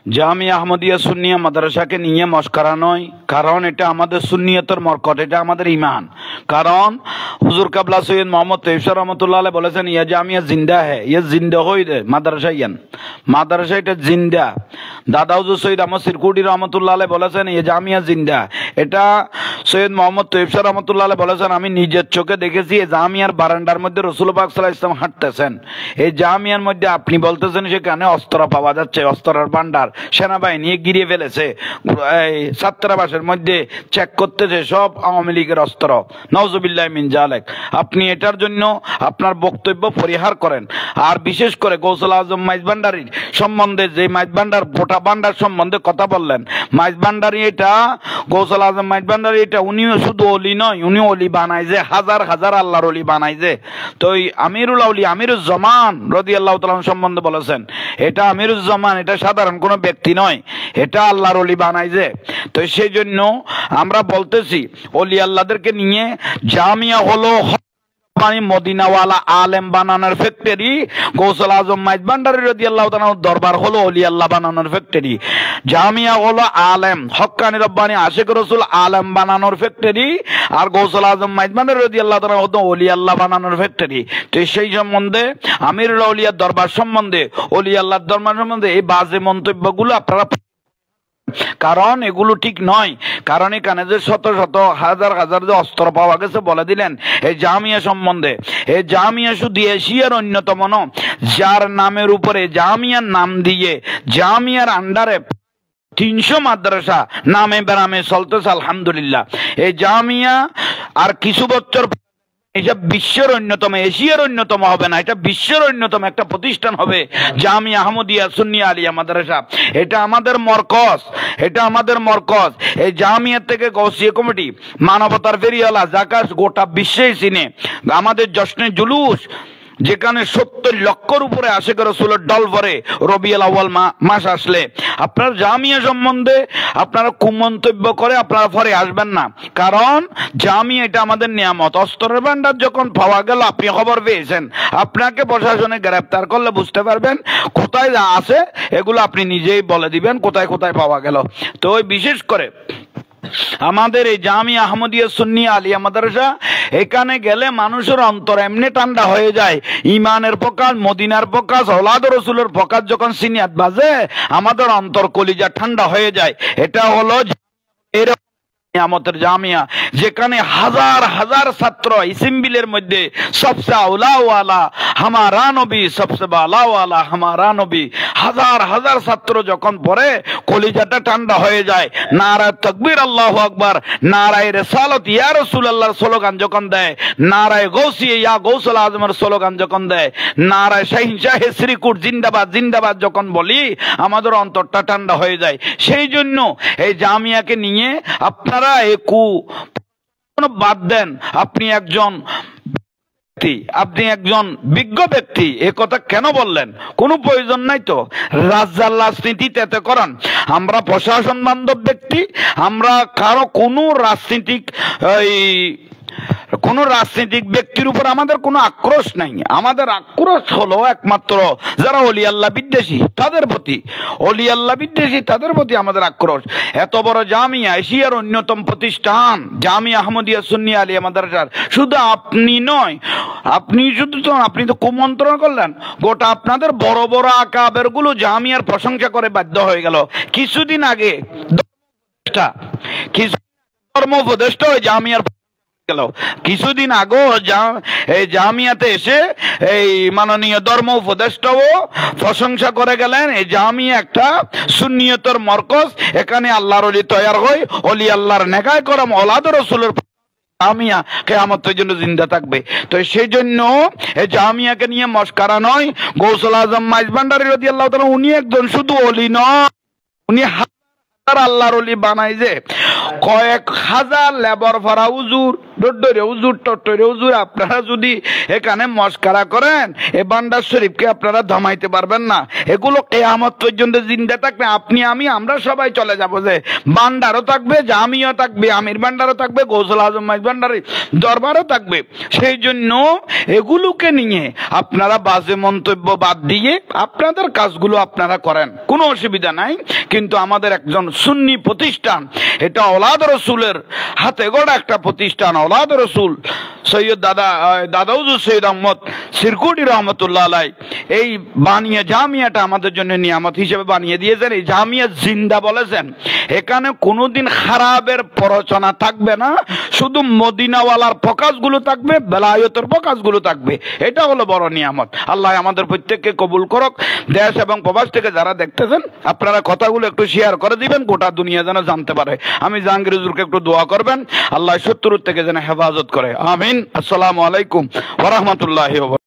জামিয়া আহমদিয়া সুন্নিয়া মাদ্রাসাকে নিয়ে মস্করা নয়, কারণ এটা আমাদের সুন্নিয়তের মরকত, এটা আমাদের ইমান। কারণ হুজুর কাবলা সৈয়দ মোহাম্মদ তৈয়ব শাহ রহমতুল্লাহ আলাইহি বলেছেন, ইয়া জামিয়া জিন্দা হ্যায়, ইয়ে জিন্দা হই দে মাদ্রাসা ইয়ান, মাদ্রাসা এটা জিন্দা। দাদা হুজুর সৈয়দ আহমদ সিরকুটি রহমতুল্লাহ আলাইহি বলেছেন, ইয়ে জামিয়া জিন্দা। এটা সৈয়দ মোহাম্মদ তৈয়ব শাহ রহমতুল্লাহ আলাইহি বলেছেন, আমি নিজের চোখে দেখেছি এই জামিয়ার বারান্দার মধ্যে রাসূল পাক সাল্লাল্লাহু আলাইহি ওয়াসাল্লাম হাঁটতেছেন। এই জামিয়ার মধ্যে আপনি বলতেছেন সেখানে অস্ত্র পাওয়া যাচ্ছে, অস্ত্রের ভান্ডার, সেনাবাহিনী গিরিয়ে ফেলেছে, এই ছাত্রাবাসের মধ্যে চেক করতেছে সব আওয়ামী লীগের অস্ত্র, নাউজুবিল্লাহ মিন জালিক। আপনি এটার জন্য আপনার বক্তব্য পরিহার করেন। আর বিশেষ করে গৌসুল আজম মাইজ ভান্ডারীর সম্বন্ধে, যে মাইজ ভান্ডার ভোটা ভান্ডার সম্বন্ধে কথা বললেন, মাইজ ভান্ডারী এটা, গৌসুল আজম মাইজ ভান্ডারী এটা, উনিও শুধু অলি নয়, উনি অলি বানাই যে, হাজার হাজার আল্লাহর অলি বানাই যে। তো এই আমিরুল আউলিয়া আমিরুজ্জামান রাদিয়াল্লাহু তাআলা সম্বন্ধে বলেছেন, এটা আমিরুজ্জামান, এটা সাধারণ কোনো ব্যক্তি নয়, এটা আল্লাহর অলি বানাই যে। তো সেই জন্য আমরা বলতেছি, অলি আল্লাহদেরকে নিয়ে জামিয়া হলো মদিনাওয়ালা আলেম বানানোর ফ্যাক্টরি, গৌসুল আজম মাইজ ভান্ডারী রাদিয়াল্লাহু তাআলা দরবার হলো অলি আল্লাহ বানানোর ফ্যাক্টরি, জামিয়া হলো আলেম হক্কানি রব্বানি আশিক রাসূল আলেম বানানোর ফ্যাক্টরি, আর গৌসুল আজম মাইজ ভান্ডারী রাদিয়াল্লাহু তাআলা হলো অলি আল্লাহ বানানোর ফ্যাক্টরি। তো সেই সম্বন্ধে, আমিরুল আউলিয়ার দরবার সম্বন্ধে, অলি আল্লাহর দরবার সম্বন্ধে এই বাজে মন্তব্যগুলো আপনারা, কারণ এগুলো ঠিক নয়। কারণ এখানে যে শত শত হাজার হাজার যে অস্ত্র পাওয়া গেছে বলে দিলেন এই জামিয়া সম্বন্ধে, এই জামিয়া শুধু এশিয়ার অন্যতম ন, যার নামের উপরে জামিয়ার নাম দিয়ে জামিয়ার আন্ডারে 300 মাদ্রাসা নামে বেনামে চলতেছে আলহামদুলিল্লাহ। এই জামিয়া আর কিছু বছর এটা বিশ্বের অন্যতম, এশিয়ার অন্যতম হবে না, এটা বিশ্বের অন্যতম একটা প্রতিষ্ঠান হবে জামিয়া আহমদিয়া সুন্নিয়া আলিয়া মাদ্রাসা। এটা আমাদের মরকজ, এটা আমাদের মরকজ। এই জামিয়া থেকে গৌসিয়া কমিটি, মানবতার ফেরিওয়ালা জাকাত গোটা বিশ্বেই চিনে। আমাদের জশ্নে জুলুস, যেখানে 70 লক্ষর উপরে আশিক রাসূলের দল ভরে রবিউল আউয়াল মাস আসলে, আপনার জামিয়া সম্বন্ধে আপনারা কুমন্তব্য করে আপনারা পরে আসবেন না। কারণ জামিয়া এটা আমাদের নিয়ামত। অস্ত্রের ভান্ডার যখন পাওয়া গেল, আপনি খবর পেয়েছেন, আপনাকে প্রশাসনে গ্রেফতার করলে বুঝতে পারবেন কোথায় যা আছে, এগুলো আপনি নিজেই বলে দিবেন কোথায় কোথায় পাওয়া গেল। তো বিশেষ করে আমাদের এই জামিয়া আহমদিয়া সুন্নিয়া আলিয়া মাদ্রাসা, এখানে গেলে মানুষের অন্তর এমনি ঠান্ডা হয়ে যায়। ইমানের প্রকাশ, মদিনার প্রকাশ, ওলাদ রাসূলের প্রকাশ যখন সিনিয়াত বাজে, আমাদের অন্তর কলিজা ঠান্ডা হয়ে যায়। এটা হলো এরকম নিয়ামতের জামিয়া, যেখানে হাজার হাজার ছাত্র, ইসিমবিলের মধ্যে সবসে আউলা ওয়ালা হামারা নবী, সবসে বালা ওয়ালা হামারা নবী, হাজার হাজার ছাত্র যখন পড়ে কলিজাটা ঠান্ডা হয়ে যায়। নারায়ে তাকবীর আল্লাহু আকবার, নারায়ে রিসালাত ইয়া রাসূলুল্লাহর স্লোগান যখন দেয়, নারায়ে গৌসিয়া ইয়া গৌসুল আজমের স্লোগান যখন দেয়, নারায়ে শাহিনশাহে শ্রীকুট জিন্দাবাদ জিন্দাবাদ যখন বলি, আমাদের অন্তরটা ঠান্ডা হয়ে যায়। সেই জন্য এই জামিয়াকে নিয়ে আপনারা বাদ দেন। আপনি একজন বিজ্ঞ ব্যক্তি, এ কথা কেন বললেন? কোনো প্রয়োজন নাই তো। রাজনীতি তেতে করান। আমরা প্রশাসন বান্ধব ব্যক্তি, আমরা কারো কোনো রাজনীতিক ব্যক্তির উপর আমাদের কোনো আক্রোশ নাই। আমাদের আক্রোশ হলো একমাত্র যারা অলি আল্লাহ বিদ্বেষী তাদের প্রতি, অলি আল্লাহ বিদ্বেষী তাদের প্রতি আমাদের আক্রোশ। এত বড় জামিয়া, এশিয়ার অন্যতম প্রতিষ্ঠান জামিয়া আহমদিয়া সুন্নিয়া আলিয়া মাদ্রাসার, শুধু আপনি নয়, আপনি তো কুমন্ত্রণ করলেন, গোটা আপনাদের বড় বড় আকাবের গুলো জামিয়ার প্রশংসা করে বাধ্য হয়ে গেল। কিছুদিন আগে ধর্ম উপদেষ্টা জামিয়ার গেল, কিছুদিন আগেও এই জামিয়াতে এসে এই মাননীয় ধর্ম উপদেষ্টাও প্রশংসা করে গেলেন। এই জামিয়া একটা সুন্নিয়তের মরকজ, এখানে আল্লাহর ওলি তৈয়ার হয়, ওলি আল্লাহর নেকায় করম ওলাদ রাসূলের জামিয়া কিয়ামতের জন্য জিন্দা থাকবে। তো সেই জন্য এই জামিয়াকে নিয়ে মস্করা নয়। গৌসুল আজম মাইজ ভান্ডারী রাদিয়াল্লাহু তাআলা উনি একজন শুধু ওলি নয়, উনি আল্লাহর ওলি বানাই যে কয়েক হাজার লেবার ভরা হুজুর, ডড্ডরে হুজুর, টট্টরে হুজুর, আপনারা যদি এখানে মস্কারা করেন এ ভান্ডার শরীফকে আপনারা থামাইতে পারবেন না। এগুলো কিয়ামত পর্যন্ত জিন্দা থাকবে, আপনি আমি আমরা সবাই চলে যাব, যে ভান্ডারও থাকবে, জামিও থাকবে, আমির ভান্ডারও থাকবে, গৌসুল আজম ভান্ডারি দরবারও থাকবে। সেই জন্য এগুলোকে নিয়ে আপনারা বাজে মন্তব্য বাদ দিয়ে আপনাদের কাজগুলো আপনারা করেন, কোনো অসুবিধা নাই। কিন্তু আমাদের একজন সুন্নি প্রতিষ্ঠান, এটা ওলাদ রসুলের হাতে গড়া একটা প্রতিষ্ঠান। ওলাদ রসুল সৈয়দ দাদা হুজুর সৈয়দ আহমদ সিরকুটি রহমতুল্লাহ আলাই এই বানিয়া জামিয়াটা আমাদের জন্য নিয়ামত হিসেবে বানিয়ে দিয়েছেন। এই জামিয়া জিন্দা বলেছেন, এখানে কোনোদিন খারাপের প্ররোচনা থাকবে না, শুধু মদিনাওয়ালার প্রকাশগুলো থাকবে, বেলায়তের প্রকাশগুলো থাকবে। এটা হলো বড় নিয়ামত। আল্লাহ আমাদের প্রত্যেককে কবুল করক। দেশ এবং প্রবাস থেকে যারা দেখতেছেন আপনারা কথাগুলো একটু শেয়ার করে দিবেন, গোটা দুনিয়া যেন জানতে পারে। আমি জাহাঙ্গীর হুজুরকে একটু দোয়া করবেন, আল্লাহ শত্রুর থেকে যেন হেফাজত করে। আমিন। আসসালামু আলাইকুম ওয়া রাহমাতুল্লাহি ওয়া বারাকাতুহু।